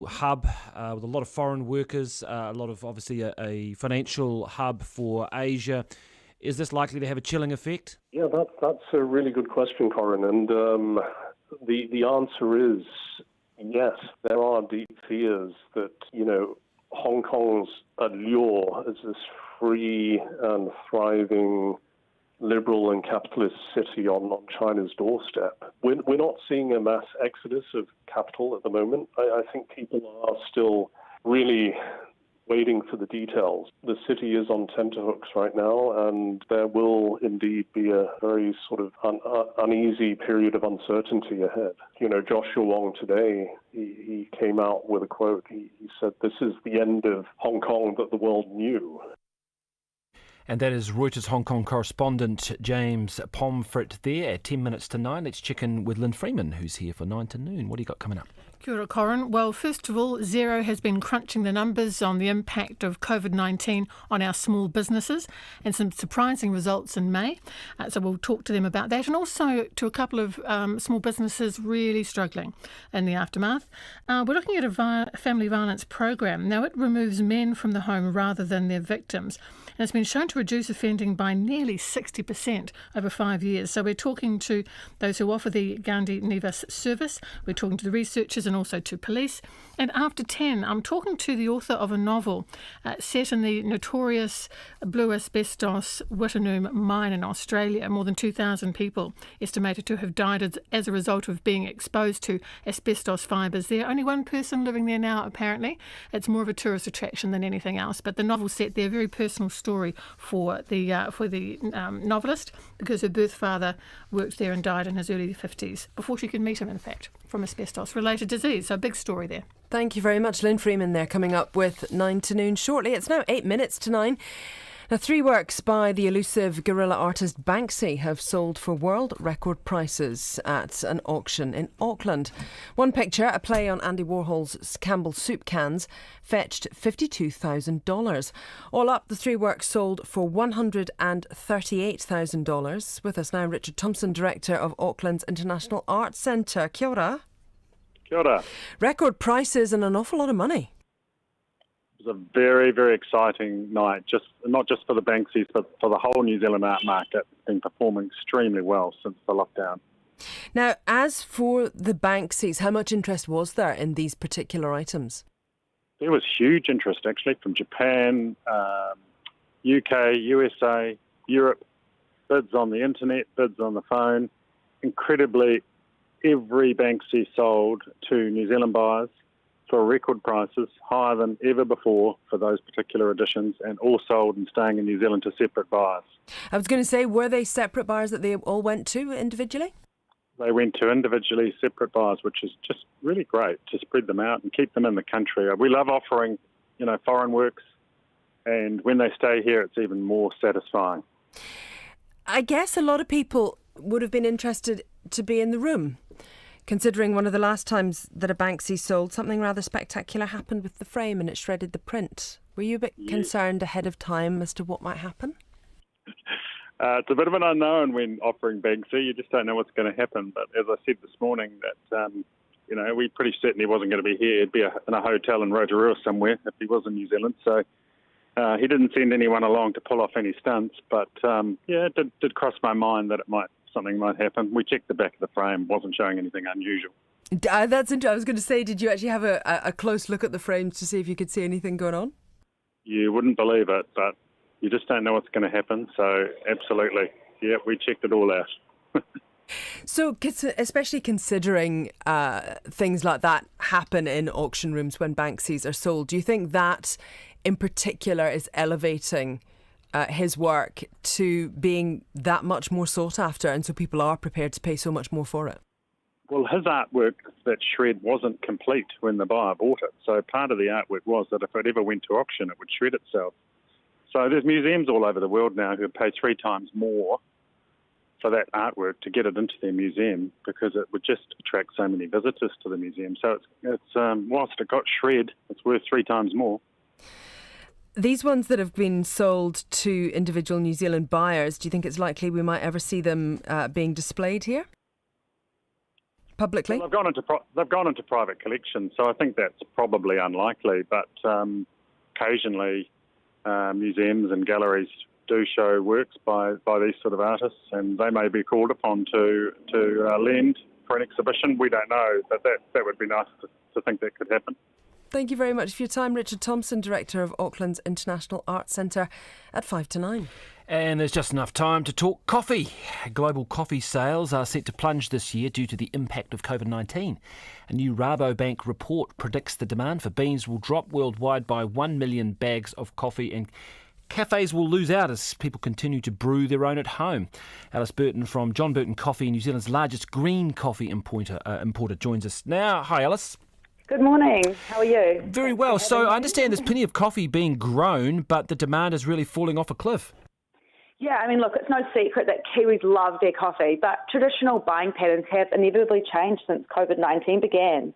hub with a lot of foreign workers, a lot of obviously a financial hub for Asia. Is this likely to have a chilling effect? Yeah, that's a really good question, Corin. And the answer is yes. There are deep fears that, Hong Kong's allure as this free and thriving liberal and capitalist city on China's doorstep. We're not seeing a mass exodus of capital at the moment. I think people are still really waiting for the details. The city is on tenterhooks right now, and there will indeed be a very sort of uneasy period of uncertainty ahead. Joshua Wong today, he came out with a quote. He said, "This is the end of Hong Kong that the world knew." And that is Reuters Hong Kong correspondent James Pomfret there at 10 minutes to 9. Let's check in with Lynn Freeman, who's here for 9 to noon. What do you got coming up? Kia ora, Corin. Well, first of all, Xero has been crunching the numbers on the impact of COVID-19 on our small businesses, and some surprising results in May. So we'll talk to them about that, and also to a couple of small businesses really struggling in the aftermath. We're looking at a family violence program. Now, it removes men from the home rather than their victims, and it's been shown to reduce offending by nearly 60% over 5 years. So we're talking to those who offer the Gandhi Nivas service. We're talking to the researchers and also to police. And after 10, I'm talking to the author of a novel set in the notorious blue asbestos Wittenoom mine in Australia. More than 2,000 people estimated to have died as a result of being exposed to asbestos fibres there. Only one person living there now, apparently. It's more of a tourist attraction than anything else. But the novel set there, a very personal story for the novelist, because her birth father worked there and died in his early 50s, before she could meet him, in fact, from asbestos-related disease. So a big story there. Thank you very much, Lynn Freeman there, coming up with 9 to noon shortly. It's now 8 minutes to 9. Now, 3 works by the elusive guerrilla artist Banksy have sold for world record prices at an auction in Auckland. One picture, a play on Andy Warhol's Campbell soup cans, fetched $52,000. All up, the 3 works sold for $138,000. With us now, Richard Thompson, director of Auckland's International Arts Centre. Kia ora. Kia ora. Record prices and an awful lot of money. It was a very, very exciting night, not just for the Banksies, but for the whole New Zealand art market. It's been performing extremely well since the lockdown. Now, as for the Banksies, how much interest was there in these particular items? There was huge interest, actually, from Japan, UK, USA, Europe, bids on the internet, bids on the phone. Incredibly, every Banksy sold to New Zealand buyers for record prices, higher than ever before for those particular editions, and all sold and staying in New Zealand to separate buyers. I was going to say, were they separate buyers that they all went to individually? They went to individually separate buyers, which is just really great to spread them out and keep them in the country. We love offering, foreign works, and when they stay here, it's even more satisfying. I guess a lot of people would have been interested to be in the room, considering one of the last times that a Banksy sold, something rather spectacular happened with the frame and it shredded the print. Were you a bit concerned ahead of time as to what might happen? It's a bit of an unknown when offering Banksy. You just don't know what's going to happen. But as I said this morning, that we pretty certain he wasn't going to be here. He'd be in a hotel in Rotorua somewhere if he was in New Zealand. So he didn't send anyone along to pull off any stunts. But it did cross my mind that something might happen. We checked the back of the frame; wasn't showing anything unusual. That's interesting. I was going to say, did you actually have a close look at the frames to see if you could see anything going on? You wouldn't believe it, but you just don't know what's going to happen. So absolutely, we checked it all out. So, especially considering things like that happen in auction rooms when Banksies are sold, do you think that in particular is elevating his work to being that much more sought after, and so people are prepared to pay so much more for it? Well, his artwork, that shred, wasn't complete when the buyer bought it. So part of the artwork was that if it ever went to auction, it would shred itself. So there's museums all over the world now who pay 3 times more for that artwork to get it into their museum, because it would just attract so many visitors to the museum. So it's whilst it got shred, it's worth 3 times more. These ones that have been sold to individual New Zealand buyers, do you think it's likely we might ever see them being displayed here? publicly? Well, they've gone into private collection, so I think that's probably unlikely. But occasionally, museums and galleries do show works by these sort of artists, and they may be called upon to lend for an exhibition. We don't know, but that would be nice to think that could happen. Thank you very much for your time, Richard Thompson, Director of Auckland's International Arts Centre at 5 to 9. And there's just enough time to talk coffee. Global coffee sales are set to plunge this year due to the impact of COVID-19. A new Rabobank report predicts the demand for beans will drop worldwide by 1 million bags of coffee, and cafes will lose out as people continue to brew their own at home. Alice Burton from John Burton Coffee, New Zealand's largest green coffee importer, joins us now. Hi, Alice. Good morning. How are you? Very well. So I understand there's plenty of coffee being grown, but the demand is really falling off a cliff. Yeah, I mean, look, it's no secret that Kiwis love their coffee, but traditional buying patterns have inevitably changed since COVID-19 began.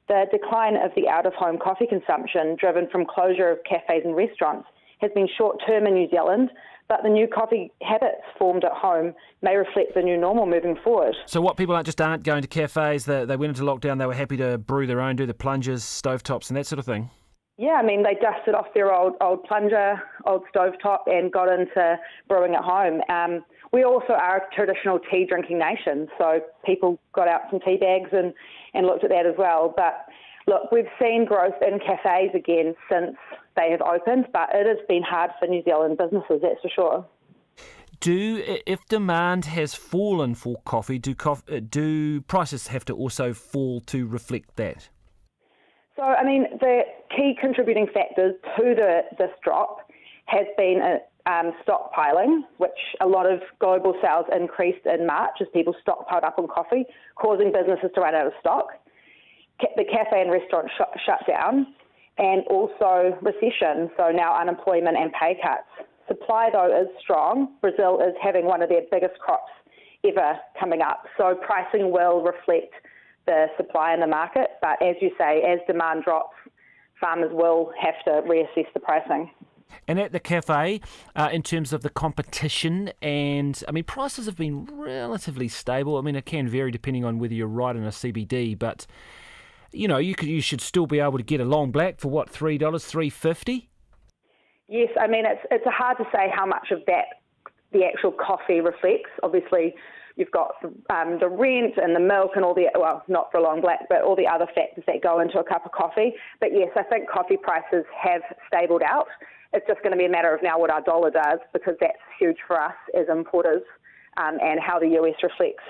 The decline of the out-of-home coffee consumption, driven from closure of cafes and restaurants, has been short-term in New Zealand, but the new coffee habits formed at home may reflect the new normal moving forward. So what, people aren't going to cafes, they went into lockdown, they were happy to brew their own, do the plungers, stovetops and that sort of thing? Yeah, I mean, they dusted off their old plunger, old stovetop and got into brewing at home. We also are a traditional tea drinking nation, so people got out some tea bags and looked at that as well. But look, we've seen growth in cafes again since they have opened, but it has been hard for New Zealand businesses, that's for sure. If demand has fallen for coffee, do prices have to also fall to reflect that? So, I mean, the key contributing factors to this drop has been stockpiling, which a lot of global sales increased in March as people stockpiled up on coffee, causing businesses to run out of stock. The cafe and restaurant shut down, and also recession, so now unemployment and pay cuts. Supply, though, is strong. Brazil is having one of their biggest crops ever coming up, so pricing will reflect the supply in the market. But as you say, as demand drops, farmers will have to reassess the pricing. And at the cafe, in terms of the competition, and I mean, prices have been relatively stable. I mean, it can vary depending on whether you're right in a CBD, but you know, you should still be able to get a long black for what, $3, $3.50? Yes, I mean, it's hard to say how much of that the actual coffee reflects. Obviously, you've got the rent and the milk and all the, well, not for a long black, but all the other factors that go into a cup of coffee. But yes, I think coffee prices have stabled out. It's just going to be a matter of now what our dollar does, because that's huge for us as importers, and how the US reflects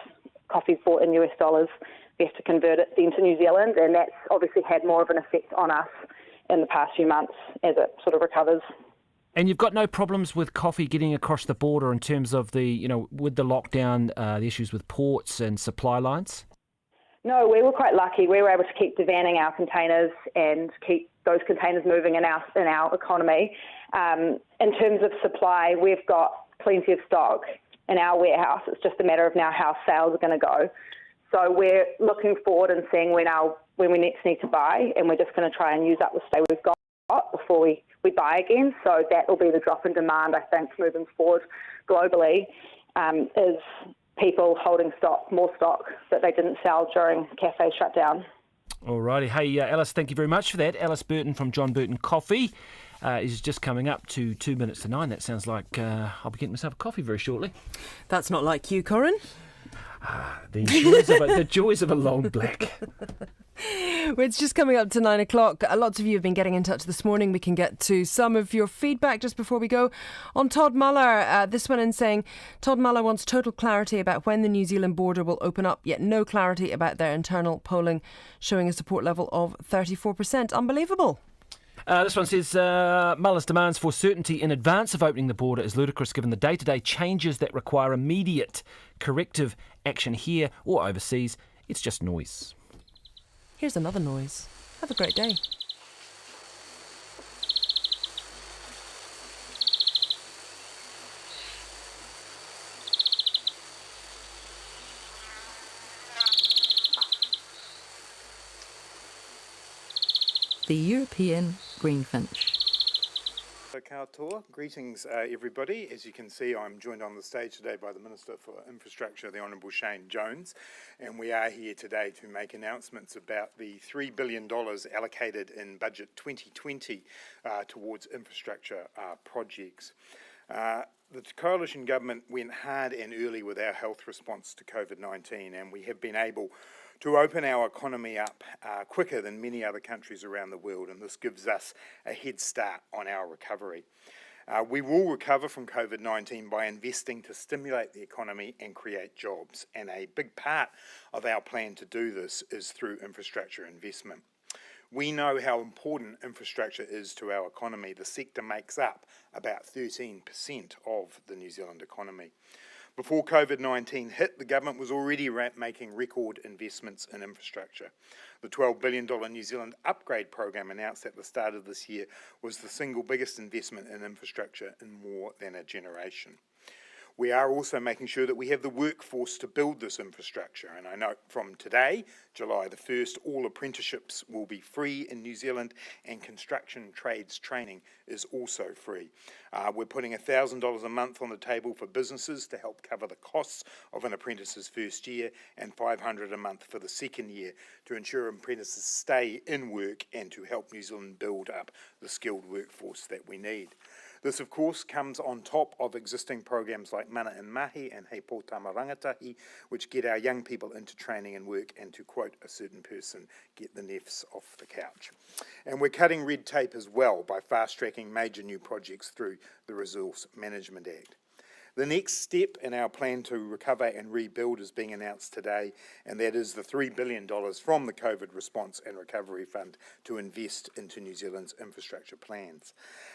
coffee bought in US dollars. We have to convert it into New Zealand, and that's obviously had more of an effect on us in the past few months as it sort of recovers. And you've got no problems with coffee getting across the border in terms of the, you know, with the lockdown, the issues with ports and supply lines? No, we were quite lucky. We were able to keep devanning our containers and keep those containers moving in our economy. In terms of supply, we've got plenty of stock in our warehouse. It's just a matter of now how sales are going to go. So we're looking forward and seeing when we next need to buy, and we're just going to try and use up the stay we've got before we buy again. So that will be the drop in demand, I think, moving forward globally, is people holding more stock that they didn't sell during cafe shutdown. Alrighty. Hey, Alice, thank you very much for that. Alice Burton from John Burton Coffee is just coming up to 2 minutes to 9. That sounds like I'll be getting myself a coffee very shortly. That's not like you, Corin. The joys of a long black. Well, it's just coming up to 9 o'clock. Lots of you have been getting in touch this morning. We can get to some of your feedback just before we go. On Todd Muller, this one in saying, Todd Muller wants total clarity about when the New Zealand border will open up, yet no clarity about their internal polling, showing a support level of 34%. Unbelievable. This one says, Muller's demands for certainty in advance of opening the border is ludicrous given the day-to-day changes that require immediate corrective action here or overseas. It's just noise. Here's another noise. Have a great day. The European greenfinch. Katoa. Greetings, everybody. As you can see, I'm joined on the stage today by the Minister for Infrastructure, the Honourable Shane Jones, and we are here today to make announcements about the $3 billion allocated in Budget 2020 towards infrastructure projects. The Coalition Government went hard and early with our health response to COVID-19, and we have been able to open our economy up quicker than many other countries around the world, and this gives us a head start on our recovery. We will recover from COVID-19 by investing to stimulate the economy and create jobs, and a big part of our plan to do this is through infrastructure investment. We know how important infrastructure is to our economy. The sector makes up about 13% of the New Zealand economy. Before COVID-19 hit, the government was already making record investments in infrastructure. The $12 billion New Zealand Upgrade Program announced at the start of this year was the single biggest investment in infrastructure in more than a generation. We are also making sure that we have the workforce to build this infrastructure, and I note from today, July the 1st, all apprenticeships will be free in New Zealand, and construction trades training is also free. We're putting $1,000 a month on the table for businesses to help cover the costs of an apprentice's first year, and $500 a month for the second year to ensure apprentices stay in work and to help New Zealand build up the skilled workforce that we need. This, of course, comes on top of existing programs like Mana and Mahi and Hei Pōtama Rangatahi, which get our young people into training and work and, to quote a certain person, get the neffs off the couch. And we're cutting red tape as well by fast-tracking major new projects through the Resource Management Act. The next step in our plan to recover and rebuild is being announced today, and that is the $3 billion from the COVID Response and Recovery Fund to invest into New Zealand's infrastructure plans.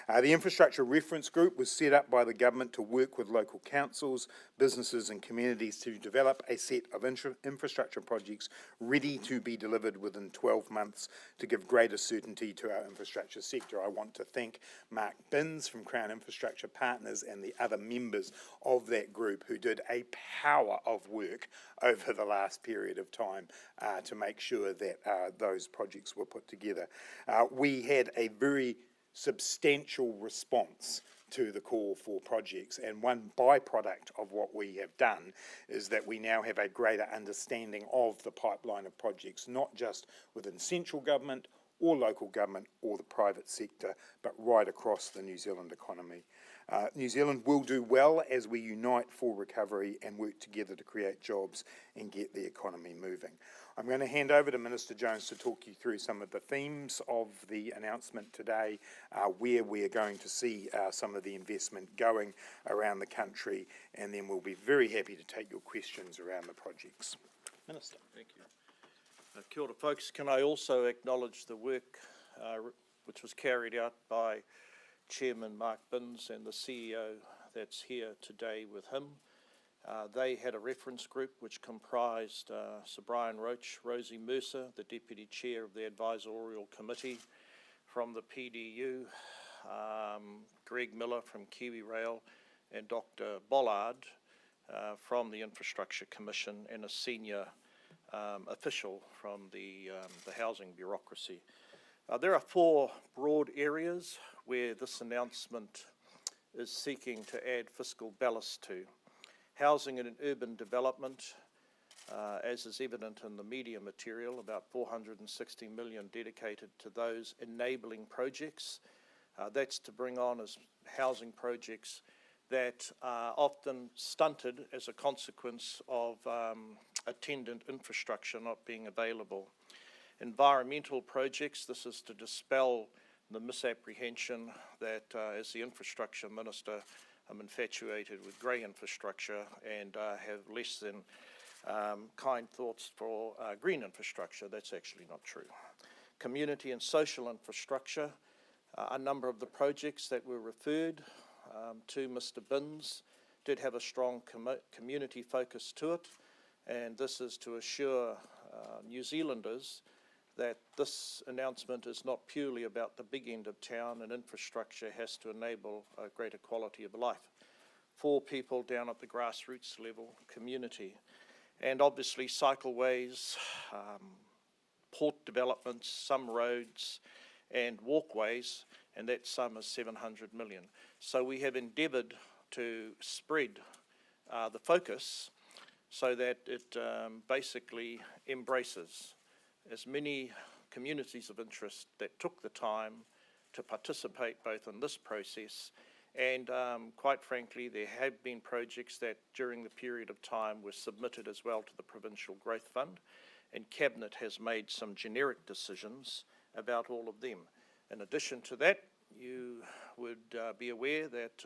The Infrastructure Reference Group was set up by the government to work with local councils, businesses and communities to develop a set of infrastructure projects ready to be delivered within 12 months to give greater certainty to our infrastructure sector. I want to thank Mark Binns from Crown Infrastructure Partners and the other members of that group who did a power of work over the last period of time to make sure that those projects were put together. We had a very substantial response to the call for projects, and one byproduct of what we have done is that we now have a greater understanding of the pipeline of projects, not just within central government or local government or the private sector, but right across the New Zealand economy. New Zealand will do well as we unite for recovery and work together to create jobs and get the economy moving. I'm going to hand over to Minister Jones to talk you through some of the themes of the announcement today, where we are going to see some of the investment going around the country, and then we'll be very happy to take your questions around the projects. Minister. Thank you. Kia ora, folks. Can I also acknowledge the work which was carried out by Chairman Mark Binns and the CEO that's here today with him. They had a reference group which comprised Sir Brian Roach, Rosie Mercer, the Deputy Chair of the Advisorial Committee from the PDU, Greg Miller from Kiwi Rail, and Dr. Bollard from the Infrastructure Commission, and a senior official from the housing bureaucracy. There are four broad areas where this announcement is seeking to add fiscal ballast to. Housing and urban development, as is evident in the media material, about $460 million dedicated to those enabling projects. That's to bring on as housing projects that are often stunted as a consequence of attendant infrastructure not being available. Environmental projects, this is to dispel the misapprehension that as the infrastructure minister, I'm infatuated with grey infrastructure and have less than kind thoughts for green infrastructure. That's actually not true. Community and social infrastructure, a number of the projects that were referred to Mr. Binns did have a strong community focus to it, and this is to assure New Zealanders that this announcement is not purely about the big end of town, and infrastructure has to enable a greater quality of life for people down at the grassroots level, community. And obviously cycleways, port developments, some roads and walkways, and that sum is 700 million. So we have endeavoured to spread the focus so that it basically embraces as many communities of interest that took the time to participate both in this process, and quite frankly there have been projects that during the period of time were submitted as well to the Provincial Growth Fund, and Cabinet has made some generic decisions about all of them. In addition to that, you would be aware that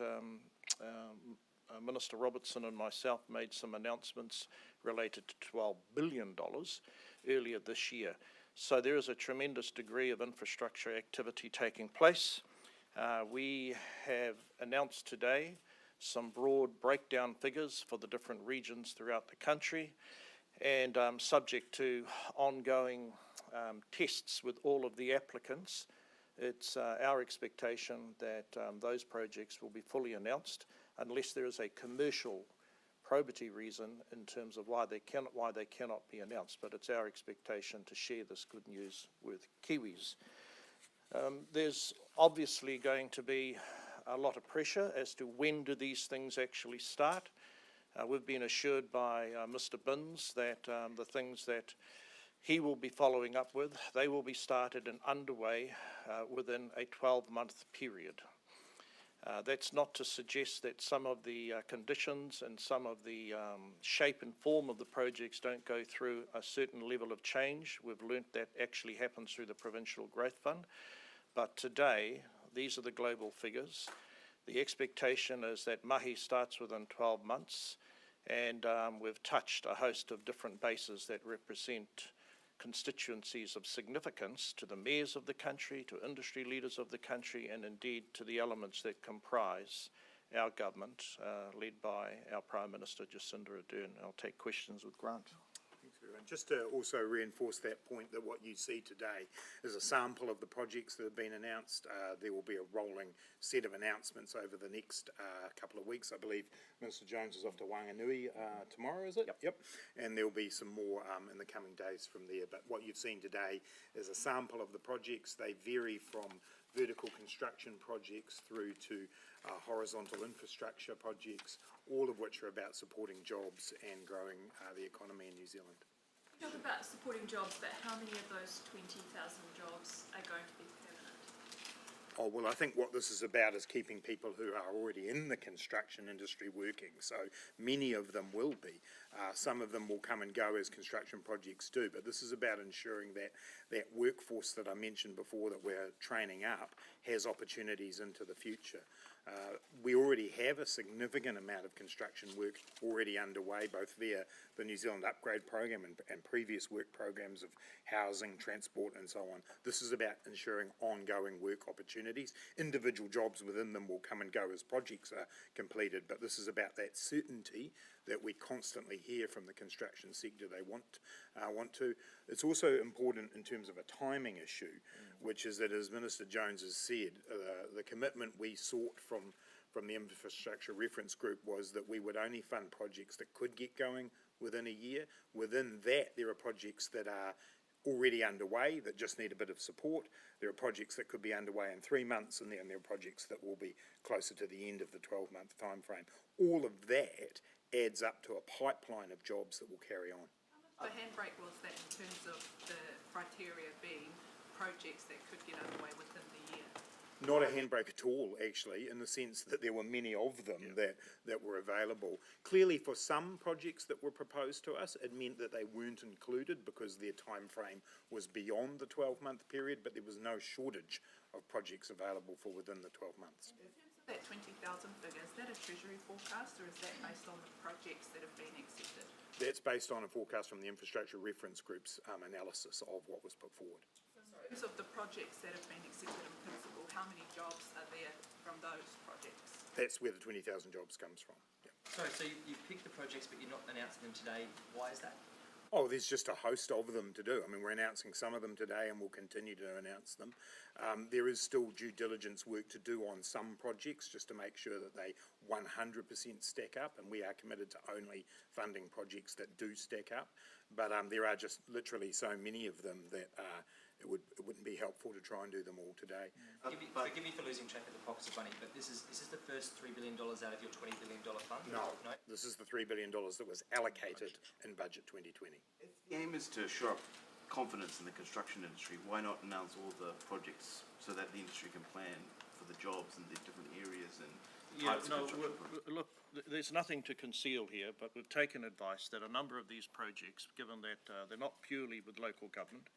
Minister Robertson and myself made some announcements related to $12 billion earlier this year. So there is a tremendous degree of infrastructure activity taking place. We have announced today some broad breakdown figures for the different regions throughout the country, and subject to ongoing tests with all of the applicants, it's our expectation that those projects will be fully announced unless there is a commercial probity reason in terms of why they cannot be announced. But it's our expectation to share this good news with Kiwis. There's obviously going to be a lot of pressure as to when do these things actually start. We've been assured by Mr. Binns that the things that he will be following up with, they will be started and underway within a 12-month period. That's not to suggest that some of the conditions and some of the shape and form of the projects don't go through a certain level of change. We've learnt that actually happens through the Provincial Growth Fund. But today, these are the global figures. The expectation is that mahi starts within 12 months, and we've touched a host of different bases that represent constituencies of significance to the mayors of the country, to industry leaders of the country, and indeed to the elements that comprise our government, led by our Prime Minister Jacinda Ardern. I'll take questions with Grant. Thanks, everyone. Just to also reinforce that point, that what you see today is a sample of the projects that have been announced. There will be a rolling set of announcements over the next couple of weeks. I believe Minister Jones is off to Wanganui tomorrow, is it? Yep. And there'll be some more in the coming days from there. But what you've seen today is a sample of the projects. They vary from vertical construction projects through to horizontal infrastructure projects, all of which are about supporting jobs and growing the economy in New Zealand. You talk about supporting jobs, but how many of those 20,000 jobs are going to be permanent? Oh, well, I think what this is about is keeping people who are already in the construction industry working. So many of them will be. Some of them will come and go as construction projects do, but this is about ensuring that that workforce that I mentioned before that we're training up has opportunities into the future. We already have a significant amount of construction work already underway, both via the New Zealand Upgrade Program and previous work programs of housing, transport and so on. This is about ensuring ongoing work opportunities. Individual jobs within them will come and go as projects are completed, but this is about that certainty that we constantly hear from the construction sector they want to. It's also important in terms of a timing issue, which is that, as Minister Jones has said, the commitment we sought from the Infrastructure Reference Group was that we would only fund projects that could get going within a year. Within that, there are projects that are already underway that just need a bit of support. There are projects that could be underway in 3 months, and then there are projects that will be closer to the end of the 12-month time frame. All of that adds up to a pipeline of jobs that will carry on. How much of a handbrake was that in terms of the criteria being projects that could get underway within the year? Not a handbrake at all, actually, in the sense that there were many of them that were available. Clearly, for some projects that were proposed to us, it meant that they weren't included because their time frame was beyond the 12-month period, but there was no shortage of projects available for within the 12 months. That 20,000 figure, is that a Treasury forecast, or is that based on the projects that have been accepted? That's based on a forecast from the Infrastructure Reference Group's analysis of what was put forward. In terms of the projects that have been accepted in principle, how many jobs are there from those projects? That's where the 20,000 jobs comes from. Yeah. Sorry, so you picked the projects but you're not announcing them today. Why is that? Oh, there's just a host of them to do. I mean, we're announcing some of them today and we'll continue to announce them. There is still due diligence work to do on some projects just to make sure that they 100% stack up, and we are committed to only funding projects that do stack up. But there are just literally so many of them that it wouldn't be helpful to try and do them all today. Forgive me for losing track of the pockets of money, but is this the first $3 billion out of your $20 billion fund? No, this is the $3 billion that was allocated in Budget 2020. If the aim is to shore up confidence in the construction industry, why not announce all the projects so that the industry can plan for the jobs in the different areas and types of construction projects? Look, there's nothing to conceal here, but we've taken advice that a number of these projects, given that they're not purely with local government,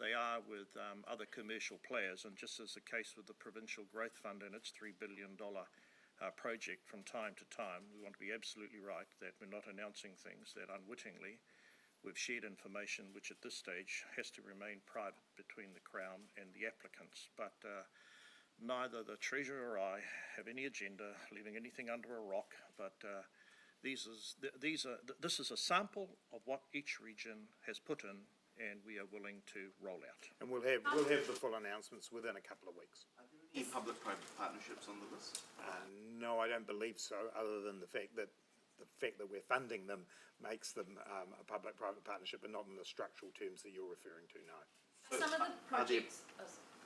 they are with other commercial players, and just as the case with the Provincial Growth Fund and its $3 billion project, from time to time, we want to be absolutely right that we're not announcing things that unwittingly we've shared information which at this stage has to remain private between the Crown and the applicants. But neither the Treasurer or I have any agenda leaving anything under a rock, but this is a sample of what each region has put in, and we are willing to roll out. And we'll have the full announcements within a couple of weeks. Are there any public-private partnerships on the list? No, I don't believe so, other than the fact that we're funding them makes them a public-private partnership, but not in the structural terms that you're referring to, no. Some of the projects...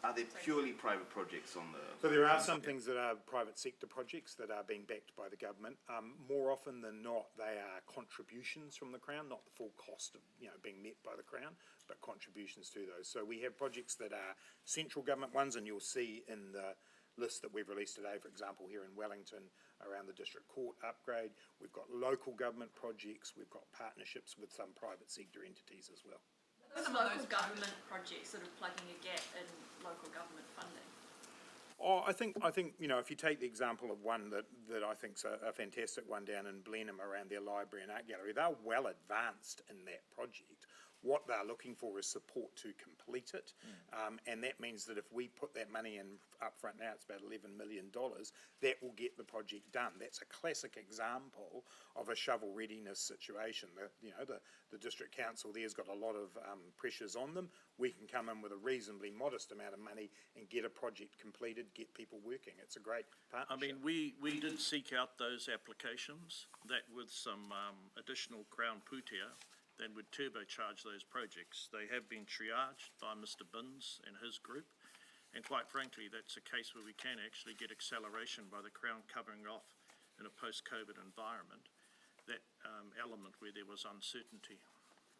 Are there purely private projects on the... So there are some things that are private sector projects that are being backed by the government. More often than not, they are contributions from the Crown, not the full cost of being met by the Crown, but contributions to those. So we have projects that are central government ones, and you'll see in the list that we've released today, for example, here in Wellington, around the District Court upgrade. We've got local government projects. We've got partnerships with some private sector entities as well. Those local government projects sort of plugging a gap in local government funding. Oh, I think if you take the example of one that I think's a fantastic one down in Blenheim around their library and art gallery, they're well advanced in that project. What they're looking for is support to complete it, and that means that if we put that money in up front now, it's about $11 million, that will get the project done. That's a classic example of a shovel readiness situation. The district council there's got a lot of pressures on them. We can come in with a reasonably modest amount of money and get a project completed, get people working. It's a great partnership. I mean, we did seek out those applications that with some additional Crown putia then would turbocharge those projects. They have been triaged by Mr. Binns and his group, and quite frankly, that's a case where we can actually get acceleration by the Crown covering off in a post-COVID environment, that element where there was uncertainty.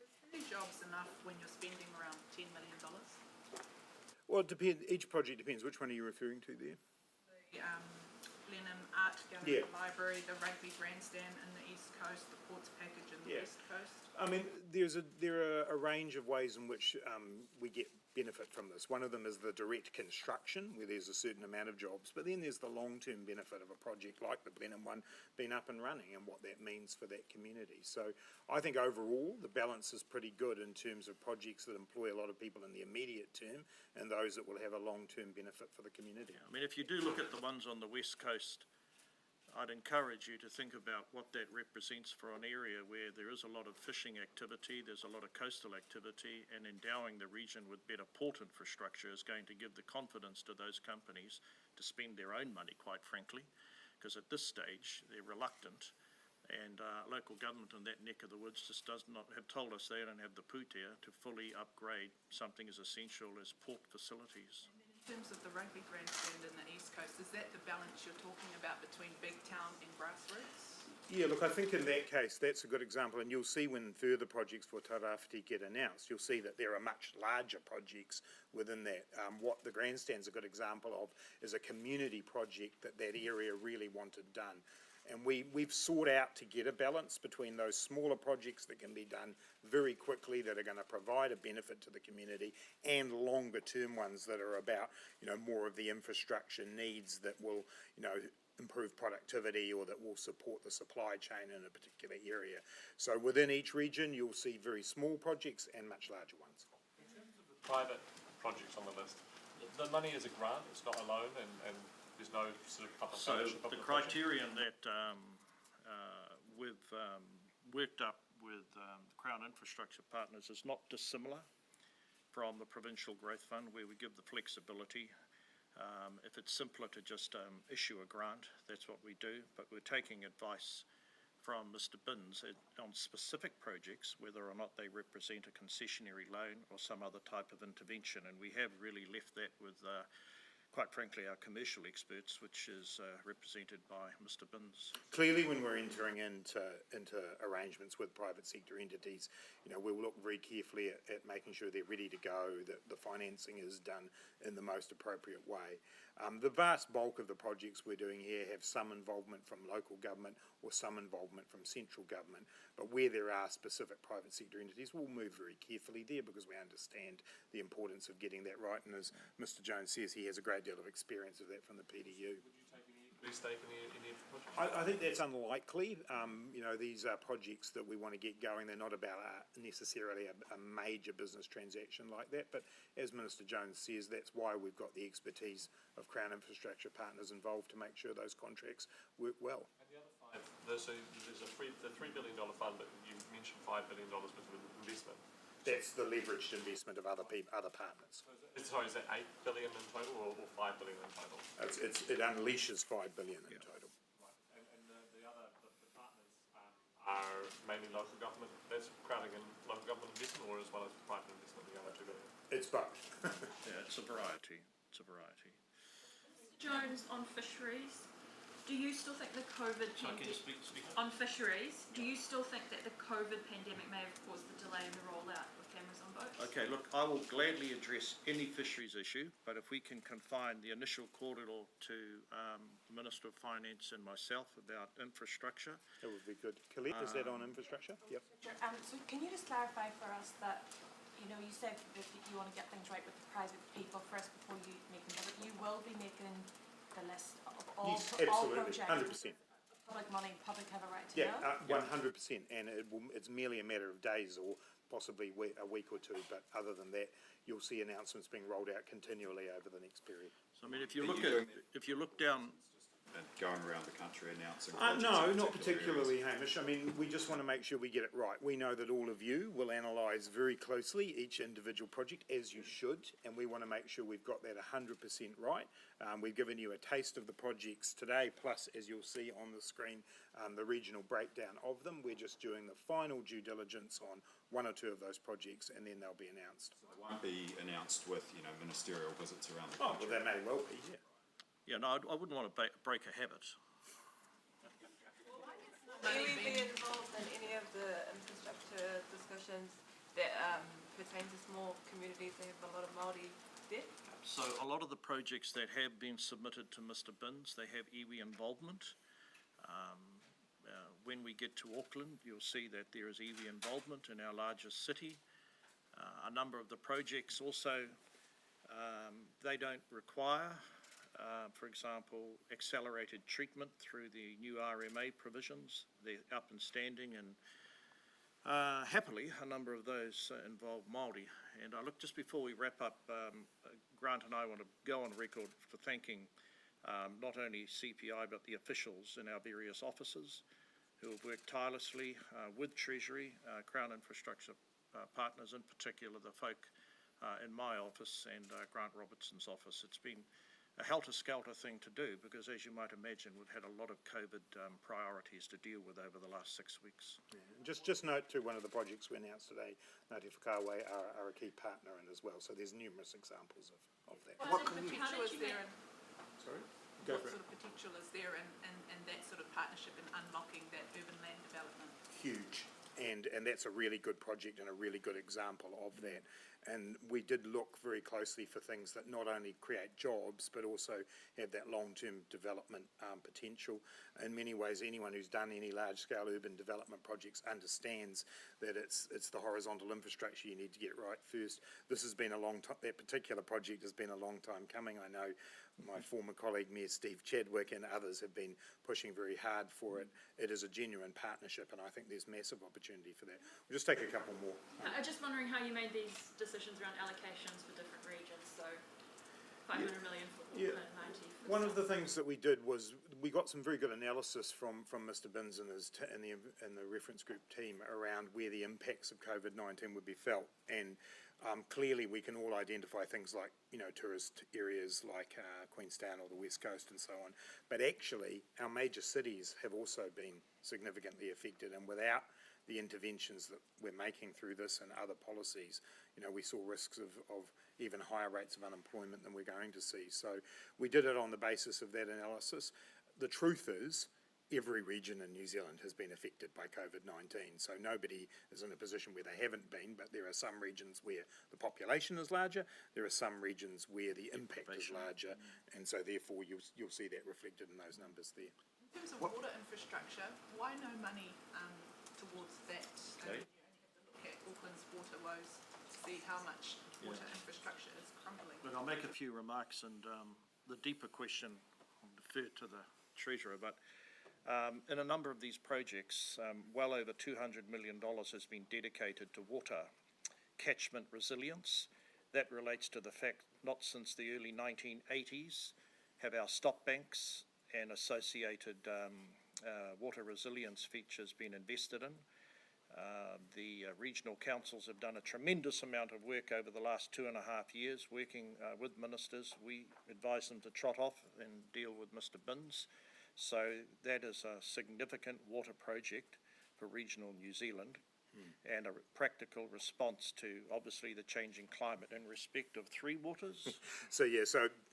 Is 3 jobs enough when you're spending around $10 million? Well, it depends. Each project depends. Which one are you referring to there? The Blenheim Art Gallery, the library, the rugby grandstand in the East Coast, the ports package in the West Coast. I mean, there are a range of ways in which we get benefit from this. One of them is the direct construction, where there's a certain amount of jobs, but then there's the long-term benefit of a project like the Blenheim one being up and running and what that means for that community. So I think overall the balance is pretty good in terms of projects that employ a lot of people in the immediate term and those that will have a long-term benefit for the community. I mean, if you do look at the ones on the West Coast, I'd encourage you to think about what that represents for an area where there is a lot of fishing activity, there's a lot of coastal activity, and endowing the region with better port infrastructure is going to give the confidence to those companies to spend their own money, quite frankly, because at this stage they're reluctant, and local government in that neck of the woods just does not have told us they don't have the putia to fully upgrade something as essential as port facilities. In terms of the rugby grandstand in the East Coast, is that the balance you're talking about between big town and grassroots? Yeah, look, I think in that case, that's a good example, and you'll see when further projects for Tairāwhiti get announced, you'll see that there are much larger projects within that. What the grandstand's a good example of is a community project that area really wanted done. And we've sought out to get a balance between those smaller projects that can be done very quickly, that are going to provide a benefit to the community, and longer term ones that are about, more of the infrastructure needs that will, improve productivity or that will support the supply chain in a particular area. So within each region, you'll see very small projects and much larger ones. In terms of the private projects on the list, the money is a grant, it's not a loan, and there's no sort of public ownership of the criterion that we've worked up with the Crown Infrastructure Partners is not dissimilar from the Provincial Growth Fund, where we give the flexibility. If it's simpler to just issue a grant, that's what we do, but we're taking advice from Mr. Binns on specific projects, whether or not they represent a concessionary loan or some other type of intervention, and we have really left that with, quite frankly, our commercial experts, which is represented by Mr. Binns. Clearly, when we're entering into arrangements with private sector entities, we'll look very carefully at making sure they're ready to go, that the financing is done in the most appropriate way. The vast bulk of the projects we're doing here have some involvement from local government or some involvement from central government, but where there are specific private sector entities, we'll move very carefully there because we understand the importance of getting that right, and as Mr. Jones says, he has a great deal of experience of that from the PDU. Would you take any stake in any of the projects? I think that's unlikely. These are projects that we want to get going. They're not about necessarily a major business transaction like that, but as Minister Jones says, that's why we've got the expertise of Crown Infrastructure Partners involved to make sure those contracts work well. And the other five, so there's the $3 billion fund, but you mentioned $5 billion worth of investment. That's the leveraged investment of other partners. So is that $8 billion in total or $5 billion in total? It unleashes $5 billion in total. Right. And the partners are mainly local government. That's crowding in local government investment, or as well as private investment, the other $2 billion? It's both. Yeah, it's a variety. Mr. Jones, on fisheries, do you still think the COVID Can you speak on fisheries, do you still think that the COVID pandemic may have caused the delay in the rollout with cameras on boats? Okay, look, I will gladly address any fisheries issue, but if we can confine the initial corridor to the Minister of Finance and myself about infrastructure. That would be good. Colette, is that on infrastructure? Yep. So can you just clarify for us that, you said that you want to get things right with the private people first before you make them, but you will be making the list of all, all projects. 100%. Public money, public have a right to know? Yeah, 100%, and it's merely a matter of days or possibly a week or two, but other than that, you'll see announcements being rolled out continually over the next period. So, I mean, if you look down... And going around the country announcing no, not particularly, Hamish. I mean, we just want to make sure we get it right. We know that all of you will analyse very closely each individual project, as you should, and we want to make sure we've got that 100% right. We've given you a taste of the projects today, plus, as you'll see on the screen, the regional breakdown of them. We're just doing the final due diligence on one or two of those projects, and then they'll be announced. So they won't be announced with, ministerial visits around the Oh, country? well, they may well be, yeah. Yeah, no, I wouldn't want to break a habit. Will you be involved in any of the infrastructure discussions that pertain to small communities that have a lot of Māori there? So a lot of the projects that have been submitted to Mr. Binns, they have iwi involvement. When we get to Auckland, you'll see that there is iwi involvement in our largest city. A number of the projects also, they don't require for example, accelerated treatment through the new RMA provisions. They're up and standing, and happily a number of those involve Māori. And I look, just before we wrap up, Grant and I want to go on record for thanking not only CPI but the officials in our various offices who have worked tirelessly with Treasury, Crown Infrastructure Partners, in particular the folk in my office and Grant Robertson's office. It's been a helter-skelter thing to do because, as you might imagine, we've had a lot of COVID priorities to deal with over the last 6 weeks. Yeah. Just note too, one of the projects we announced today, Ngāti Whakāwai are a key partner in as well, so there's numerous examples of that. What potential is there in, Sorry? what sort of potential is there in that sort of partnership in unlocking that urban land development? Huge. And that's a really good project and a really good example of that. And we did look very closely for things that not only create jobs but also have that long-term development potential. In many ways, anyone who's done any large-scale urban development projects understands that it's the horizontal infrastructure you need to get right first. This has been a long time. That particular project has been a long time coming. I know my former colleague Mayor Steve Chadwick and others have been pushing very hard for it. It is a genuine partnership, and I think there's massive opportunity for that. We'll just take a couple more. I'm just wondering how you made these decisions around allocations for different regions. So 500 million for Auckland, 90 for One of the things that we did was we got some very good analysis from Mr. Binns and his and the reference group team around where the impacts of COVID-19 would be felt, and Clearly, we can all identify things like, tourist areas like Queenstown or the West Coast and so on. But actually, our major cities have also been significantly affected, and without the interventions that we're making through this and other policies, we saw risks of even higher rates of unemployment than we're going to see. So we did it on the basis of that analysis. The truth is, every region in New Zealand has been affected by COVID-19. So nobody is in a position where they haven't been, but there are some regions where the population is larger, there are some regions where the impact is larger, and so therefore you'll see that reflected in those numbers there. In terms of water infrastructure, why no money towards that? You only have to look at Auckland's water woes to see how much water infrastructure is crumbling. Look, I'll make a few remarks, and the deeper question I'll defer to the Treasurer, but in a number of these projects, well over $200 million has been dedicated to water catchment resilience. That relates to the fact not since the early 1980s have our stop banks and associated water resilience features been invested in. The regional councils have done a tremendous amount of work over the last 2.5 years working with ministers. We advise them to trot off and deal with Mr. Binns. So that is a significant water project for regional New Zealand and a practical response to obviously the changing climate in respect of three waters. So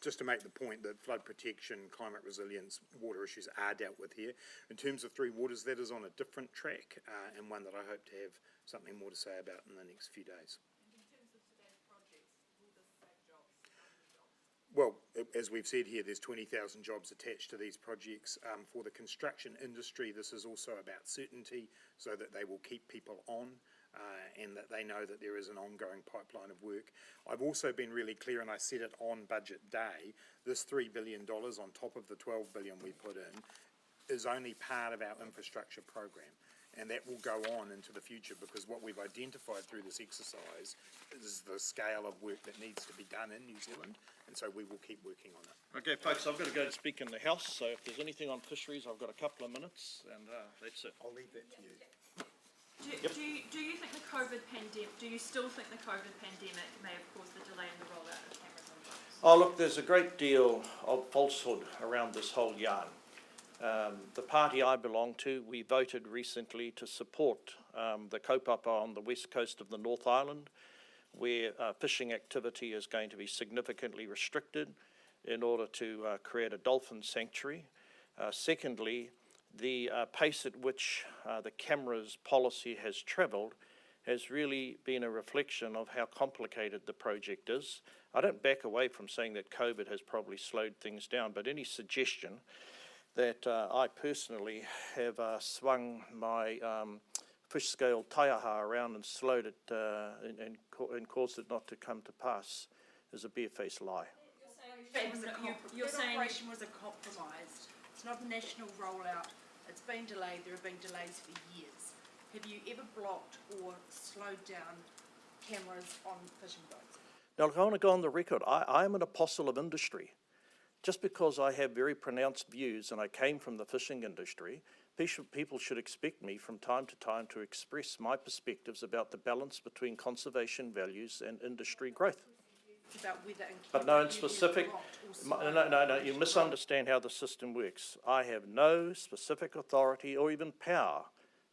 just to make the point that flood protection, climate resilience, water issues are dealt with here. In terms of three waters, that is on a different track and one that I hope to have something more to say about in the next few days. Well, as we've said here, there's 20,000 jobs attached to these projects. For the construction industry, this is also about certainty so that they will keep people on and that they know that there is an ongoing pipeline of work. I've also been really clear, and I said it on budget day, this $3 billion on top of the $12 billion we put in is only part of our infrastructure program. And that will go on into the future because what we've identified through this exercise is the scale of work that needs to be done in New Zealand, and so we will keep working on it. Okay, folks, I've got to go and speak in the House, so if there's anything on fisheries, I've got a couple of minutes, and that's it. I'll leave that to you. Do you think the COVID pandemic, do you still think the COVID pandemic may have caused the delay in the rollout of cameras on boats? Oh, look, there's a great deal of falsehood around this whole yarn. The party I belong to, we voted recently to support the kaupapa on the west coast of the North Island, where fishing activity is going to be significantly restricted in order to create a dolphin sanctuary. Secondly, the pace at which the cameras policy has travelled has really been a reflection of how complicated the project is. I don't back away from saying that COVID has probably slowed things down, but any suggestion that I personally have swung my fish scale taiaha around and slowed it and caused it not to come to pass is a barefaced lie. You're saying operation was a compromise. It's not a national rollout. It's been delayed. There have been delays for years. Have you ever blocked or slowed down cameras on fishing boats? Now, look, I want to go on the record. I am an apostle of industry. Just because I have very pronounced views and I came from the fishing industry, people should expect me from time to time to express my perspectives about the balance between conservation values and industry growth. But no, in specific, no, you misunderstand how the system works. I have no specific authority or even power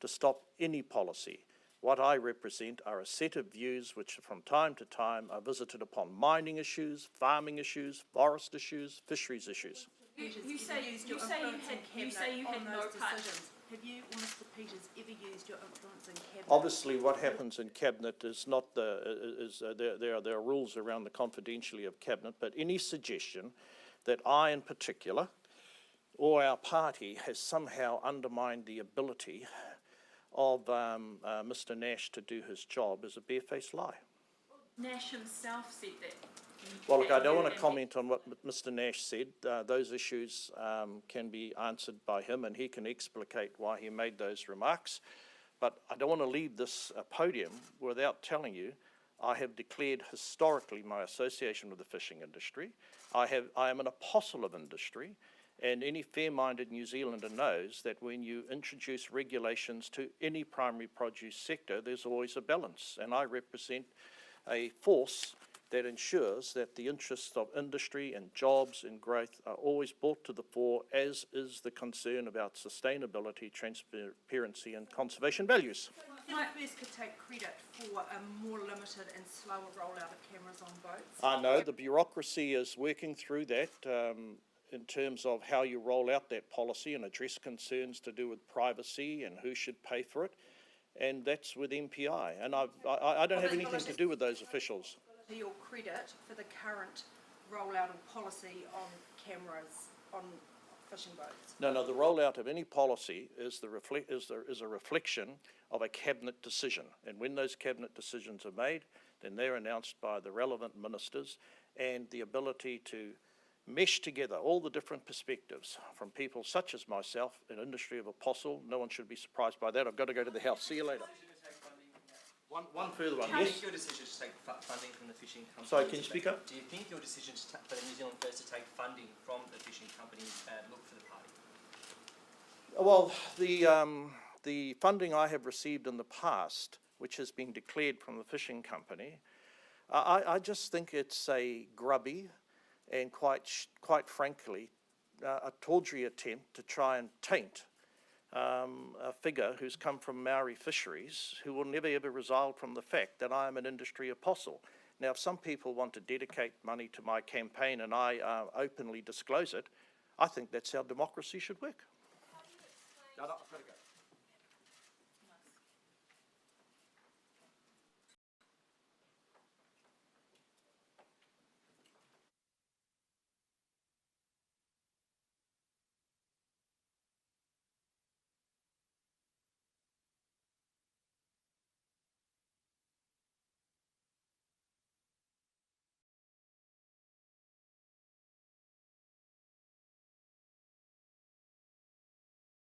to stop any policy. What I represent are a set of views which from time to time are visited upon mining issues, farming issues, forest issues, fisheries issues. You say you had no part. Have you or Mr. Peters ever used your influence in Cabinet? Obviously, what happens in Cabinet is not there are rules around the confidentiality of Cabinet, but any suggestion that I in particular or our party has somehow undermined the ability of Mr. Nash to do his job is a barefaced lie. Nash himself said that. Well, look, I don't want to comment on what Mr. Nash said. Those issues can be answered by him, and he can explicate why he made those remarks. But I don't want to leave this podium without telling you I have declared historically my association with the fishing industry. I am an apostle of industry. And any fair-minded New Zealander knows that when you introduce regulations to any primary produce sector, there's always a balance. And I represent a force that ensures that the interests of industry and jobs and growth are always brought to the fore, as is the concern about sustainability, transparency and conservation values. First could take credit for a more limited and slower rollout of cameras on boats. I know the bureaucracy is working through that in terms of how you roll out that policy and address concerns to do with privacy and who should pay for it, and that's with MPI. And I don't have anything to do with those officials. Your credit for the current rollout of policy on cameras on fishing boats? No, the rollout of any policy is a reflection of a cabinet decision, and when those cabinet decisions are made, then they're announced by the relevant ministers, and the ability to mesh together all the different perspectives from people such as myself, an industry of apostle. No one should be surprised by that. I've got to go to the house. See you later. One further one. Do you Yes? think your decision to take funding from the fishing companies... Sorry, can you speak up? Do you think your decision for the New Zealand First to take funding from the fishing companies look for the party? Well, the funding I have received in the past, which has been declared from the fishing company, I just think it's a grubby and quite frankly a tawdry attempt to try and taint a figure who's come from Maori fisheries, who will never ever resile from the fact that I am an industry apostle. Now, if some people want to dedicate money to my campaign and I openly disclose it, I think that's how democracy should work. No, I've got to go.